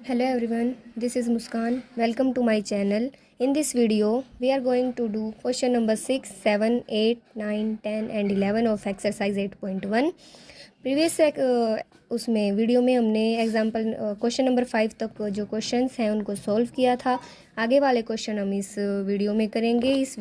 Hello everyone, this is Muskan. Welcome to my channel. In this video, we are going to do question number 6, 7, 8, 9, 10 and 11 of exercise 8.1. Previous उसमें video में हमने example question number 5 तक जो questions हैं उनको solve किया था। आगे वाले क्वेश्चन हम इस वीडियो में करेंगे। इस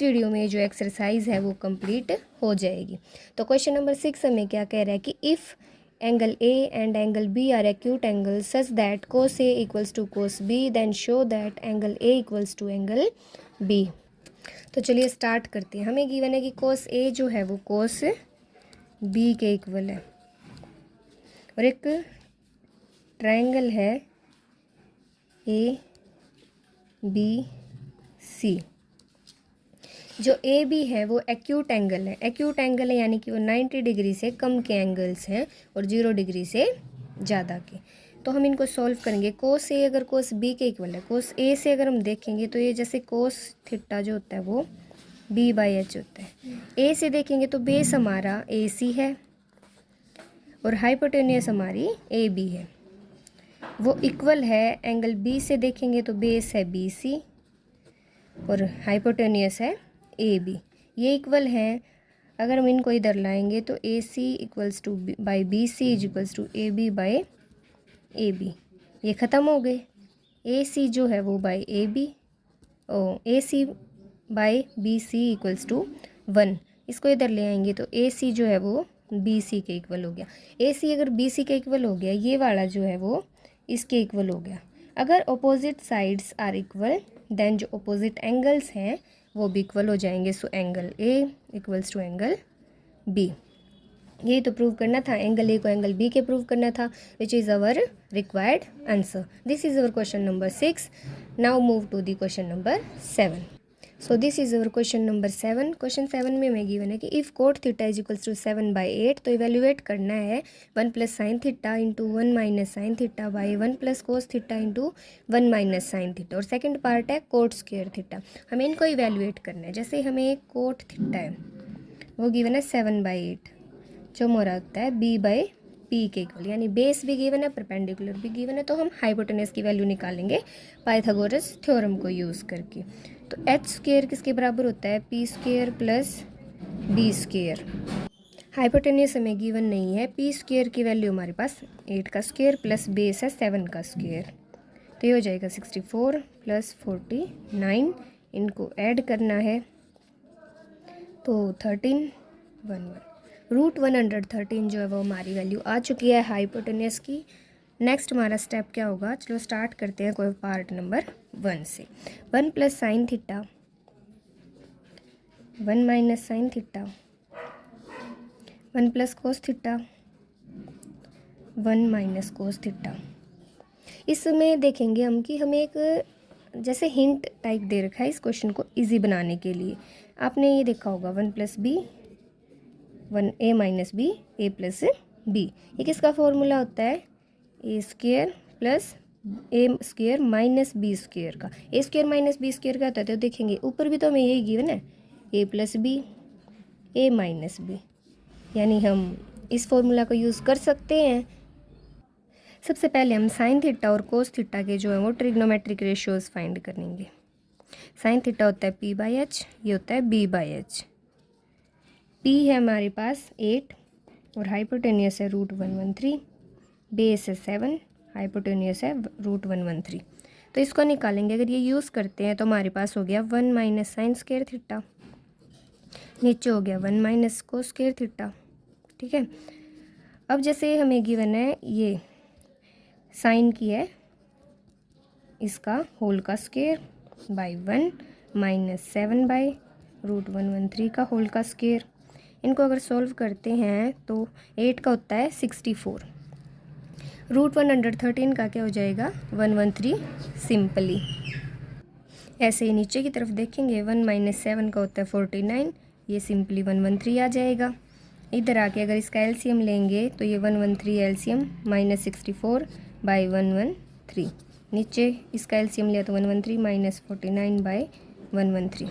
वीडियो में जो एक्सरसाइज है वो कंप्लीट हो जाएगी। तो क्वेश्चन नंबर 6 हमें क्या कह रहा है कि if angle A and angle B are acute angles such that cos A equals to cos B, then show that angle A equals to angle B। तो चलिए स्टार्ट करते हैं। हमें गिवन है कि cos A जो है वो cos B के इक्वल है और एक ट्रायंगल है A B C। जो ए बी है वो एक्यूट एंगल है। एक्यूट एंगल है यानी कि वो 90 डिग्री से कम के एंगल्स हैं और 0 डिग्री से ज़्यादा के। तो हम इनको सॉल्व करेंगे। कोस ए अगर कोस बी के इक्वल है, कोस ए से अगर हम देखेंगे तो ये जैसे कोस थीटा जो होता है वो बी बाई एच होता है। ए से देखेंगे तो बेस हमारा ए सी है और हाइपोटेनियस हमारी ए बी है। वो इक्वल है एंगल बी से देखेंगे तो बेस है बी सी और हाइपोटेनियस है ए बी। ये इक्वल हैं। अगर हम इनको इधर लाएंगे तो A C equals to by B C is equals to A B by A B. ये ख़त्म हो गए। ए सी जो है वो by A B A C by B C equals to 1। इसको इधर ले आएंगे तो ए सी जो है वो बी सी के इक्वल हो गया। ए सी अगर बी सी के इक्वल हो गया, ये वाला जो है वो इसके इक्वल हो गया। अगर opposite sides are equal then जो अपोजिट एंगल्स हैं वो भी इक्वल हो जाएंगे। So angle A equals to angle B. यही तो प्रूव करना था, एंगल ए को एंगल बी के प्रूव करना था, which is our required answer. This is our question number 6। Now move to the question number 7। So this is our question number 7। Question 7 में हमें गिवन है कि if cot theta is equals to 7/8, तो evaluate करना है 1 plus sine theta into 1 minus sine theta by 1 plus cos theta into 1 minus sine theta. और second part है coat square theta. हमें इनको इवेल्युएट करना है। जैसे हमें कोट थीटा है वो गिवन है 7/8 जो हमारा होता है b बाई पी के इक्वल, यानी बेस भी गिवन है, परपेंडिकुलर भी गिवन है। तो हम हाइपोटेनस की वैल्यू निकालेंगे पाइथागोरस थ्योरम को यूज़ करके। तो एच स्क्वेयर किसके बराबर होता है? P square plus B square. Hypotenuse हमें गिवन नहीं है। पी स्क्वेयर की वैल्यू हमारे पास 8 का स्क्वेयर प्लस बेस है 7 का स्क्वेयर, तो ये हो जाएगा 64 प्लस 49। इनको ऐड करना है तो 13 1 रूट 113 जो है वो हमारी वैल्यू आ चुकी है हाइपोटेनस की। नेक्स्ट हमारा स्टेप क्या होगा? चलो स्टार्ट करते हैं कोई पार्ट नंबर 1 से। 1 plus sine theta 1 minus sine theta 1 plus cos theta 1 minus cos theta. इसमें देखेंगे हम कि हमें एक जैसे हिंट टाइप दे रखा है इस क्वेश्चन को इजी बनाने के लिए। आपने ये देखा होगा 1 प्लस बी 1 ए माइनस बी ए प्लस बी। ये किसका फॉर्मूला होता है? ए स्क्वेयर प्लस ए स्क्वेयर माइनस बी स्क्वेयर का। ए स्क्वेयर माइनस बी स्क्वेयर का होता है तो देखेंगे ऊपर भी तो हमें यही गिवन है, ए प्लस बी ए माइनस बी, यानी हम इस फॉर्मूला को यूज़ कर सकते हैं। सबसे पहले हम साइन थीटा और कोस थीटा के जो है वो ट्रिग्नोमेट्रिक रेशियोज फाइंड करेंगे। साइन थीटा होता है पी बाई एच, ये होता है बी बाई एच। पी है हमारे पास 8 और हाइपोटेनियस है रूट 113, बेस है 7, हाइपोटेनियस है रूट 113। तो इसको निकालेंगे। अगर ये यूज़ करते हैं तो हमारे पास हो गया 1 माइनस साइन स्क्वायर थीटा, नीचे हो गया 1 माइनस कोस स्क्वायर थीटा। ठीक है। अब जैसे हमें गिवन है ये साइन की है इसका होल का square by 1 minus 7 by root 113 का होल का स्क्वायर। इनको अगर सॉल्व करते हैं तो 8 का होता है 64, रूट 113 का क्या हो जाएगा 113 सिंपली। ऐसे ही नीचे की तरफ देखेंगे 1 माइनस 7 का होता है 49, ये सिंपली 113 आ जाएगा। इधर आके अगर इसका एलसीएम लेंगे तो ये 113 एलसीएम माइनस 64 बाई 113, नीचे इसका एलसीएम लिया तो 113 माइनस 49 बाई 113।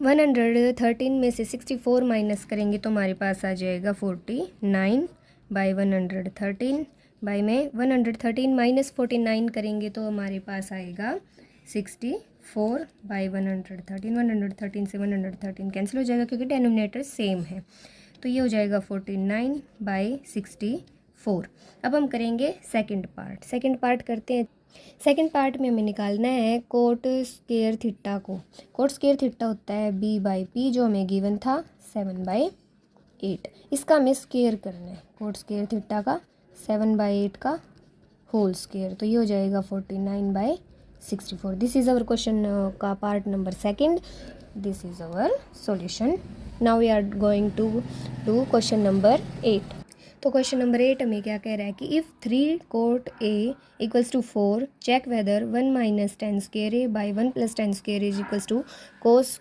113 में से 64 माइनस करेंगे तो हमारे पास आ जाएगा 49 बाई 113 बाई में 113 माइनस 49 करेंगे तो हमारे पास आएगा 64 बाई 113 से 113 कैंसिल हो जाएगा क्योंकि डिनोमिनेटर सेम है, तो ये हो जाएगा 49 बाई 64। अब हम करेंगे सेकंड पार्ट करते हैं। सेकंड पार्ट में हमें निकालना है कोट स्क्वायर थीटा को। कोट स्क्वायर थीटा होता है b बाई पी, जो हमें गिवन था 7/8। इसका हमें स्क्वायर करना है, कोट स्क्वायर थीटा का 7/8 का होल स्क्वायर, तो ये हो जाएगा 49/64। दिस इज़ आवर क्वेश्चन का part number second. This is our solution. Now we are going to do question number 8। तो क्वेश्चन नंबर 8 हमें क्या कह रहा है कि if 3 cot A equals to 4 check whether 1 minus tan square A by 1 plus tan square is equals to cos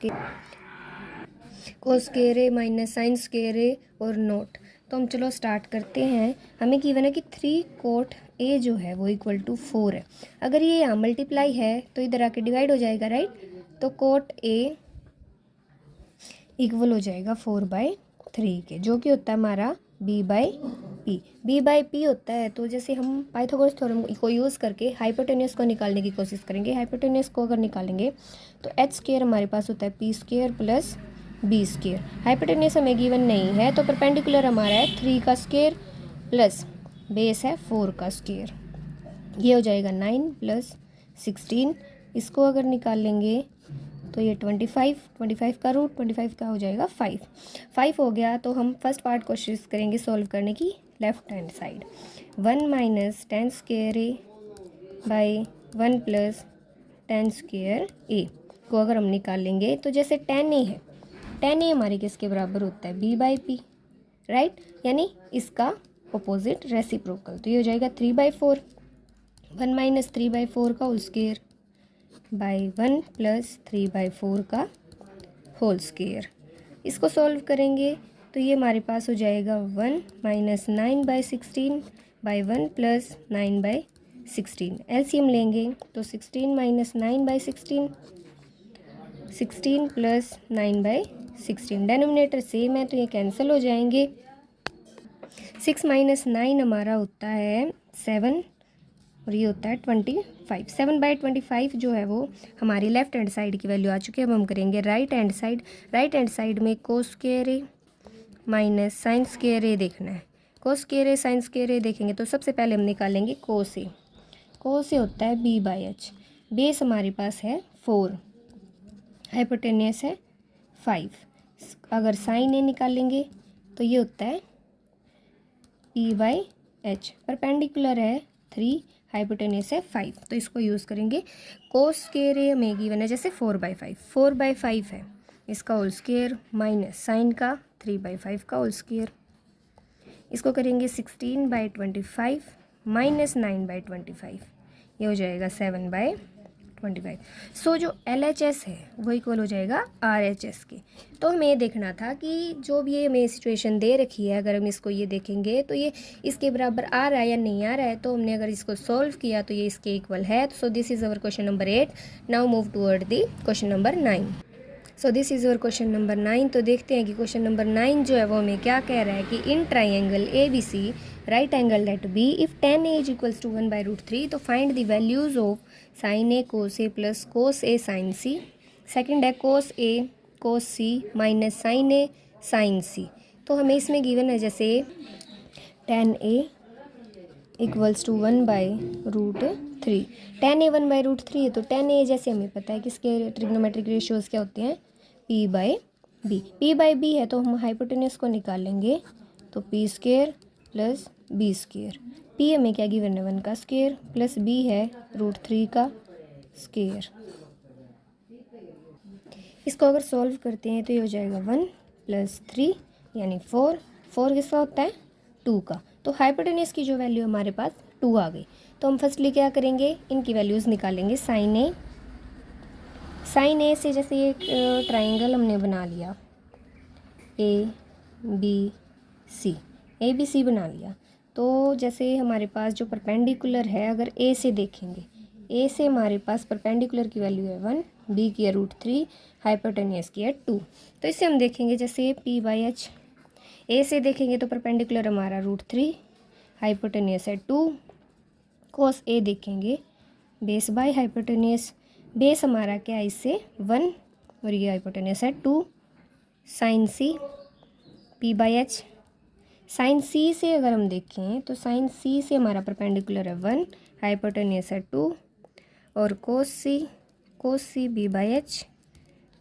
square A minus sine square A और not. तो हम चलो स्टार्ट करते हैं। हमें गिवन है कि 3 कोट ए जो है वो इक्वल टू 4 है। अगर ये यहाँ मल्टीप्लाई है तो इधर आके डिवाइड हो जाएगा, राइट। तो कोट ए इक्वल हो जाएगा 4/3 के, जो कि होता है हमारा b बाई पी होता है। तो जैसे हम पाइथागोरस थ्योरम को यूज़ करके हाइपोटेन्यूस को निकालने की कोशिश करेंगे। हाइपोटेन्यूस को अगर निकालेंगे तो एच स्क्वायर हमारे पास होता है P square plus B square. Hypotenuse हमें गिवन नहीं है, तो परपेंडिकुलर हमारा है 3 का स्क्वायर प्लस बेस है 4 का स्क्वायर, ये हो जाएगा 9 प्लस 16। इसको अगर निकाल लेंगे तो ये 25 का रूट 25 का हो जाएगा 5 हो गया। तो हम फर्स्ट पार्ट कोशिश करेंगे सॉल्व करने की left hand side. 1 minus tan square A by 1 plus tan square A को अगर हम निकाल लेंगे तो जैसे टेन ए है, टेन ए हमारे किसके बराबर होता है b बाई पी, राइट, यानी इसका अपोजिट रेसिप्रोकल। तो ये हो जाएगा 3/4, 1 माइनस 3/4 का होल स्क्वायर बाई 1 प्लस 3/4 का होल स्क्वायर। इसको सॉल्व करेंगे तो ये हमारे पास हो जाएगा 1 माइनस 9/16 बाई 1 प्लस 9/16। एलसीएम लेंगे तो 16 माइनस 9/16, 16 प्लस 9/16। डेनोमिनेटर सेम है तो ये कैंसिल हो जाएंगे। 6 माइनस 9 हमारा होता है 7 और ये होता है 25। 7/25 जो है वो हमारी लेफ्ट हैंड साइड की वैल्यू आ चुकी है। अब हम करेंगे राइट हैंड साइड में कोस square A minus sine square ए देखना है। कोस स्क्वायर ए साइन स्क्वायर ए देखेंगे तो सबसे पहले हम निकालेंगे कोस ए। कोस ए होता है b बाई एच। बेस हमारे पास है 4, हाइपोटेन्यूस है 5। अगर साइन ए निकालेंगे तो ये होता है p बाई एच। परपेंडिकुलर है 3, हाइपोटेन्यूस है 5, तो इसको यूज़ करेंगे। कोस स्क्वायर ए हमें गिवन है जैसे 4/5 है, इसका होल स्क्वायर माइनस साइन का 3/5 का होल स्क्वायर। इसको करेंगे 16/25 माइनस 9/25, ये हो जाएगा 7/25। सो जो LHS है वो इक्वल हो जाएगा RHS के। तो हमें ये देखना था कि जो भी ये हमें सिचुएशन दे रखी है, अगर हम इसको ये देखेंगे तो ये इसके बराबर आ रहा है या नहीं आ रहा है। तो हमने अगर इसको सॉल्व किया तो ये इसके इक्वल है। सो this is our question number 8। Now move toward the question number 9। So this is our question number 9। तो देखते हैं कि क्वेश्चन नंबर 9 जो है वो हमें क्या कह रहा है कि in triangle ABC right angle at B if tan A is equals to 1/√3 तो find the values of sine A cos A plus cos A sine C. Second है cos A cos C minus sine A sine C. तो हमें इसमें given है जैसे tan A equals to 1/√3। tan A 1/√3 है तो tan A जैसे हमें पता है कि इसके ट्रिग्नोमेट्रिक रेशियोज़ क्या होते हैं p बाई b है तो हम हाइपोटेन्यूस को निकाल लेंगे तो p square plus b square. p हमें क्या गिवन है 1 का स्क्वायर प्लस b है √3 का स्क्वायर। इसको अगर सॉल्व करते हैं तो ये हो जाएगा 1 प्लस 3 यानी 4 किसका होता है 2 का। तो हाइपोटेन्यूस की जो वैल्यू हमारे पास 2 आ गई। तो हम फर्स्टली क्या करेंगे, इनकी वैल्यूज़ निकालेंगे। साइन ए से जैसे ये ट्राइंगल हमने बना लिया ABC बना लिया। तो जैसे हमारे पास जो परपेंडिकुलर है, अगर A से देखेंगे, A से हमारे पास परपेंडिकुलर की वैल्यू है 1, B की है √3, हाइपोटेन्यूस की है 2। तो इससे हम देखेंगे जैसे p बाई एच। A से देखेंगे तो परपेंडिकुलर हमारा √3, हाइपोटेनियस है 2, कोस ए देखेंगे बेस बाय हाइपोटेनियस, बेस हमारा क्या है इससे 1 और ये हाइपोटेनियस है 2, sine C P by H. Sine C से अगर हम देखें तो साइन सी से हमारा परपेंडिकुलर है 1, हाइपोटेनियस है 2 और कोस सी बी बाई एच,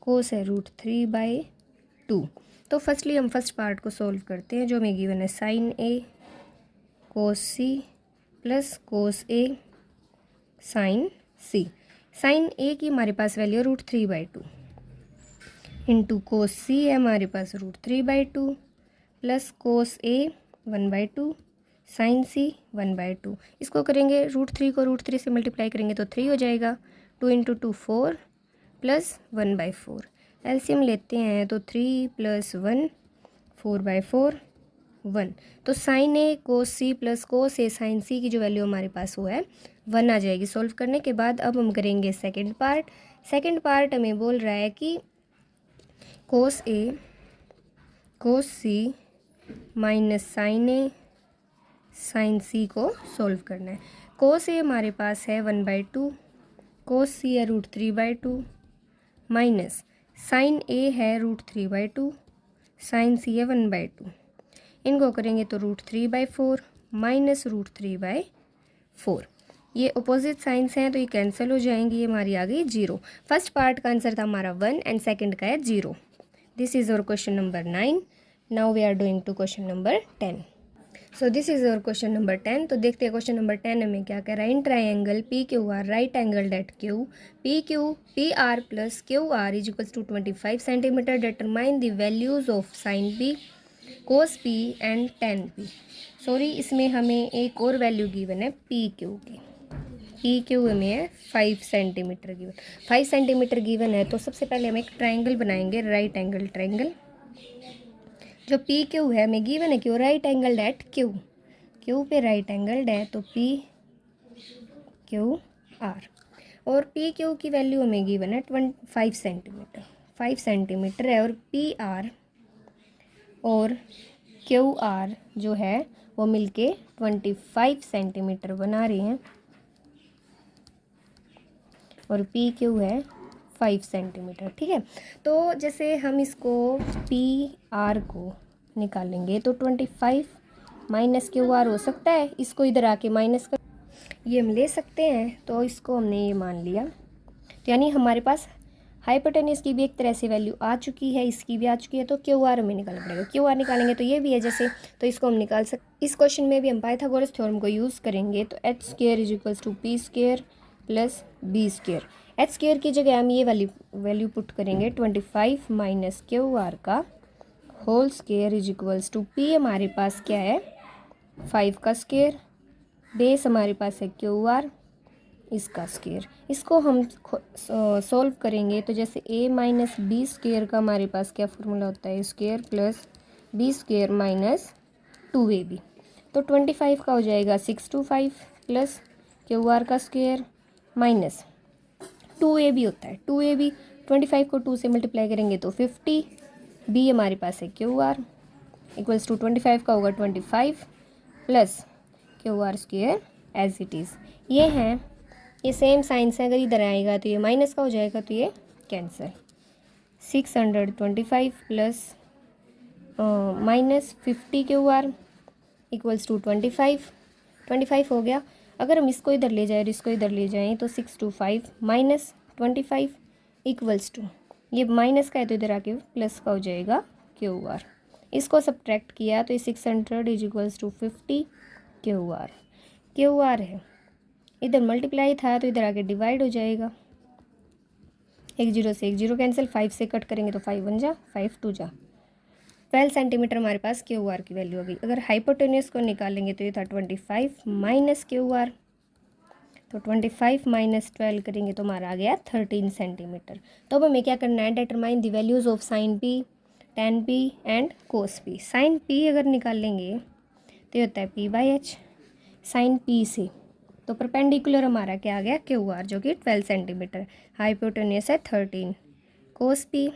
कोस है √3/2। तो फर्स्टली हम फर्स्ट पार्ट को सॉल्व करते हैं जो हमें गिवन है sign A cos C plus cos A sine C. Sign ए की हमारे पास वैल्यू √3/2 इंटू कोस सी है हमारे पास √3/2 प्लस कोस ए 1/2 साइन सी 1/2। इसको करेंगे √3 को √3 से मल्टीप्लाई करेंगे तो 3 हो जाएगा, 2 × 2 4 प्लस 1/4। एलसीएम लेते हैं तो 3 + 1 4/4 1। तो sign A cos C plus cos A sine सी की जो वैल्यू हमारे पास वो है 1 आ जाएगी सॉल्व करने के बाद। अब हम करेंगे सेकंड पार्ट। सेकंड पार्ट हमें बोल रहा है कि कोस A cos C minus sine A sine सी को सॉल्व करना है। कोस ए हमारे पास है 1/2, कोस सी है √3/2 माइनस साइन ए है √3/2, साइन सी है 1/2। इनको करेंगे तो √3/4 माइनस √3/4। ये अपोजिट साइंस हैं तो ये कैंसिल हो जाएंगी, ये हमारी आ गई 0। फर्स्ट पार्ट का आंसर था हमारा 1 एंड सेकंड का है 0। This is our question number 9। Now we are doing to question number 10। So this is our question number 10। तो देखते हैं क्वेश्चन नंबर 10 हमें क्या कह रहा है। In triangle P Q R right angled at Q P R plus Q R is equals to 25 centimetre. Determine the values of sine P cos P and tan P. Sorry, इसमें हमें एक और value given है P Q की। P Q में है 5 centimetre given. 5 centimetre given है तो सबसे पहले हम एक ट्राइंगल बनाएंगे, राइट एंगल ट्राइंगल। जो पी क्यू है हमें गिवन है क्यों right angled at Q, Q पे राइट एंगल्ड है तो पी क्यू आर। और पी क्यू की वैल्यू हमें गिवन है 5 सेंटीमीटर, 5 सेंटीमीटर है। और पी आर और क्यू आर जो है वो मिलके 25 सेंटीमीटर बना रहे हैं और पी क्यू है 5 सेंटीमीटर। ठीक है, तो जैसे हम इसको पी आर को निकालेंगे तो 25 माइनस क्यू आर हो सकता है, इसको इधर आके माइनस कर ये हम ले सकते हैं। तो इसको हमने ये मान लिया, तो यानी हमारे पास हाइपोटेनियस की भी एक तरह से वैल्यू आ चुकी है, इसकी भी आ चुकी है। तो क्यू आर हमें निकालना पड़ेगा। क्यू आर निकालेंगे तो ये भी है जैसे, तो इसको हम निकाल इस क्वेश्चन में भी हम पाइथागोरस थ्योरम को यूज़ करेंगे। तो h square is equals to P square plus B square. H square की जगह हम ये वाली वैल्यू पुट करेंगे 25 माइनस क्यू आर का whole square is equals to P हमारे पास क्या है 5 का स्क्वायर, बेस हमारे पास है क्यू आर इसका स्क्वायर। इसको हम सॉल्व करेंगे तो जैसे a माइनस बी स्क्वायर का हमारे पास क्या फॉर्मूला होता है square plus B square minus 2ab। तो 25 का हो जाएगा 625 प्लस क्यू आर का स्क्वायर माइनस 2ab होता है 2ab। 25 को 2 से मल्टीप्लाई करेंगे तो 50, b हमारे पास है क्यू आर इक्वल्स टू 25 का होगा 25 plus Q R square as it is. ये हैं, ये सेम साइंस है, अगर इधर आएगा तो ये माइनस का हो जाएगा तो ये cancel. 625 plus minus 50 Q R equals to 25 हो गया। अगर हम इसको इधर ले जाएं और इसको इधर ले जाएं तो 625 माइनस 25 इक्वल्स टू, ये माइनस का है तो इधर आके प्लस का हो जाएगा क्यू आर। इसको सब्ट्रैक्ट किया तो ये 600 is equals to 50 Q R है। इधर मल्टीप्लाई था तो इधर आके डिवाइड हो जाएगा, एक जीरो से एक जीरो कैंसिल, 5 से कट करेंगे तो 5 1 जा 5 2 जा 12 सेंटीमीटर हमारे पास क्यू आर की वैल्यू हो गई। अगर हाइपोटेन्यूस को निकालेंगे तो ये था 25 माइनस क्यू आर, तो 25 माइनस 12 करेंगे तो हमारा आ गया 13 सेंटीमीटर। तो अब हमें क्या करना है, determine the values of sine P tan P and cos P. Sine P अगर निकालेंगे तो ये होता है P by H. Sine P से तो परपेंडिकुलर हमारा क्या आ गया क्यू आर जो कि 12 सेंटीमीटर, हाइपोटेन्यूस है 13, cos P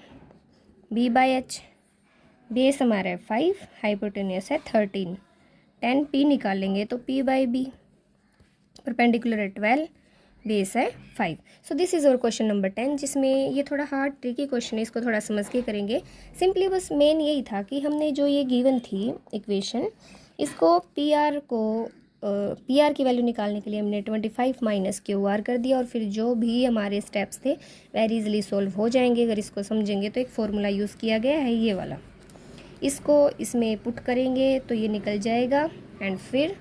B by H, base हमारा है 5, हाइपोटेन्यूस है 13, 10 P निकालेंगे तो P बाई B, परपेंडिकुलर है 12, बेस है 5। सो दिस इज़ और क्वेश्चन नंबर 10, जिसमें ये थोड़ा हार्ड ट्रिकी क्वेश्चन है, इसको थोड़ा समझ के करेंगे। सिंपली बस मेन यही था कि हमने जो ये गिवन थी इक्वेशन, इसको पी आर की वैल्यू निकालने के लिए हमने 25 माइनस QR कर दिया, और फिर जो भी हमारे स्टेप्स थे वेरी इजीली सॉल्व हो जाएंगे अगर इसको समझेंगे। तो एक फॉर्मूला यूज़ किया गया है ये वाला, इसको इसमें पुट करेंगे तो ये निकल जाएगा, एंड फिर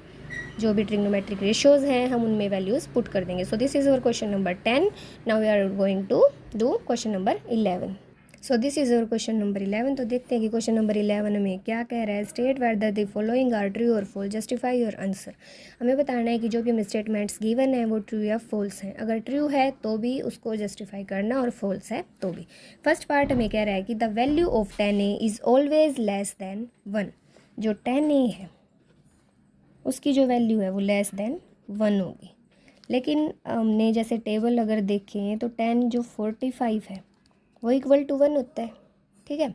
जो भी ट्रिग्नोमेट्रिक रेशियोज़ हैं हम उनमें वैल्यूज़ पुट कर देंगे। So this is our question number 10। Now we are going to do question number 11। So this is our question number 11। तो देखते हैं कि क्वेश्चन नंबर 11 में क्या कह रहा है। State whether the following are true और फॉल्स, जस्टिफाई योर आंसर। हमें बताना है कि जो भी हमें स्टेटमेंट्स गिवन है वो ट्रू या फॉल्स हैं। अगर ट्रू है तो भी उसको जस्टिफाई करना, और फॉल्स है तो भी। फर्स्ट पार्ट हमें कह रहा है कि the value of 10A is always less than 1। जो 10A है उसकी जो वैल्यू है वो लेस देन 1 होगी। लेकिन हमने जैसे टेबल अगर देखें तो 10 जो 45 है वो इक्वल टू 1 होता है, ठीक है।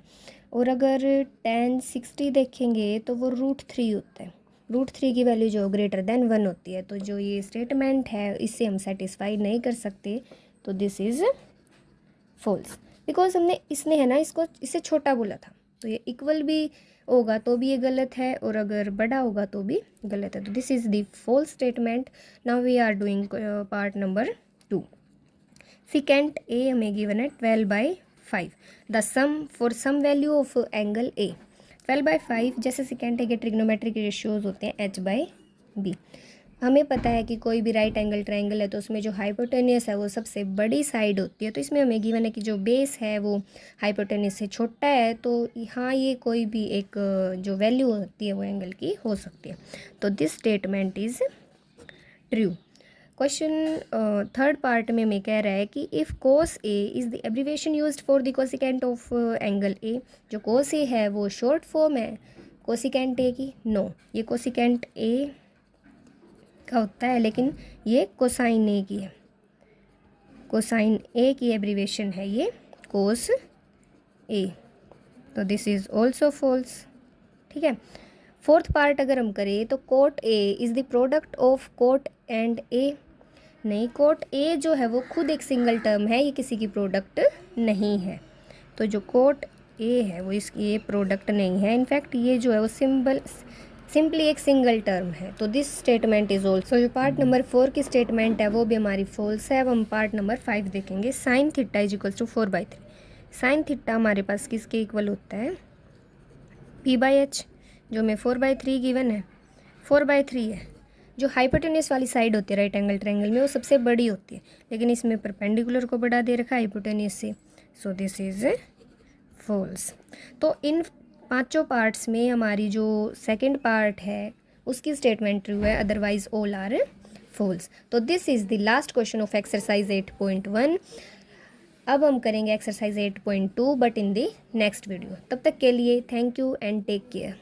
और अगर 10 60 देखेंगे तो वो √3 होता है। √3 की वैल्यू जो ग्रेटर देन 1 होती है। तो जो ये स्टेटमेंट है इससे हम सेटिस्फाई नहीं कर सकते, तो दिस इज़ फॉल्स। बिकॉज इसने है ना इसको इससे छोटा बोला था, तो ये इक्वल भी होगा तो भी ये गलत है, और अगर बड़ा होगा तो भी गलत है। तो this is the false statement. Now we are doing part number 2। Second A हमें गिवन है 12/5। The sum for some value of angle A 12/5। जैसे सेकेंड ए के ट्रिग्नोमेट्रिक रेशियोज होते हैं H/B। हमें पता है कि कोई भी राइट एंगल ट्रायंगल है तो उसमें जो हाइपोटेनियस है वो सबसे बड़ी साइड होती है। तो इसमें हमें गिवन है कि जो बेस है वो हाइपोटेनियस से छोटा है, तो हाँ ये कोई भी एक जो वैल्यू होती है वो एंगल की हो सकती है। तो this statement is true. Question third part में हमें कह रहा है कि if cos A is the abbreviation used for the cosecant of angle A। जो cos A है वो शॉर्ट फॉर्म है कोसिकेंट A की। नो, ये कोसिकेंट A का होता है, लेकिन ये कोसाइन ए की है। कोसाइन ए की एब्रीवेशन है ये कोस ए। तो दिस इज़ ऑल्सो फॉल्स, ठीक है। फोर्थ पार्ट अगर हम करें तो cot A is the product of cot and A. नहीं, कोट ए जो है वो खुद एक सिंगल टर्म है, ये किसी की प्रोडक्ट नहीं है। तो जो कोट ए है वो इसकी ये प्रोडक्ट नहीं है। इनफैक्ट ये जो है वो सिंपली एक सिंगल टर्म है। तो दिस स्टेटमेंट इज ऑल्सो। जो पार्ट नंबर 4 की स्टेटमेंट है वो भी हमारी फॉल्स है। अब हम पार्ट नंबर 5 देखेंगे। Sine theta is equals to 4/3। Sine theta हमारे पास किसके इक्वल होता है? P/H। जो हमें 4/3 गिवन है, 4/3 है। जो हाइपोटेन्यूस वाली साइड होती है राइट एंगल ट्रायंगल में वो सबसे बड़ी होती है, लेकिन इसमें परपेंडिकुलर को बढ़ा दे रखा है हाइपोटेन्यूस से। So this is false. तो इन पांचों पार्ट्स में हमारी जो सेकंड पार्ट है उसकी स्टेटमेंट ट्रू है, अदरवाइज ऑल आर फॉल्स। तो this is the last question of exercise 8.1। अब हम करेंगे exercise 8.2 but in the next video. तब तक के लिए thank you and take care.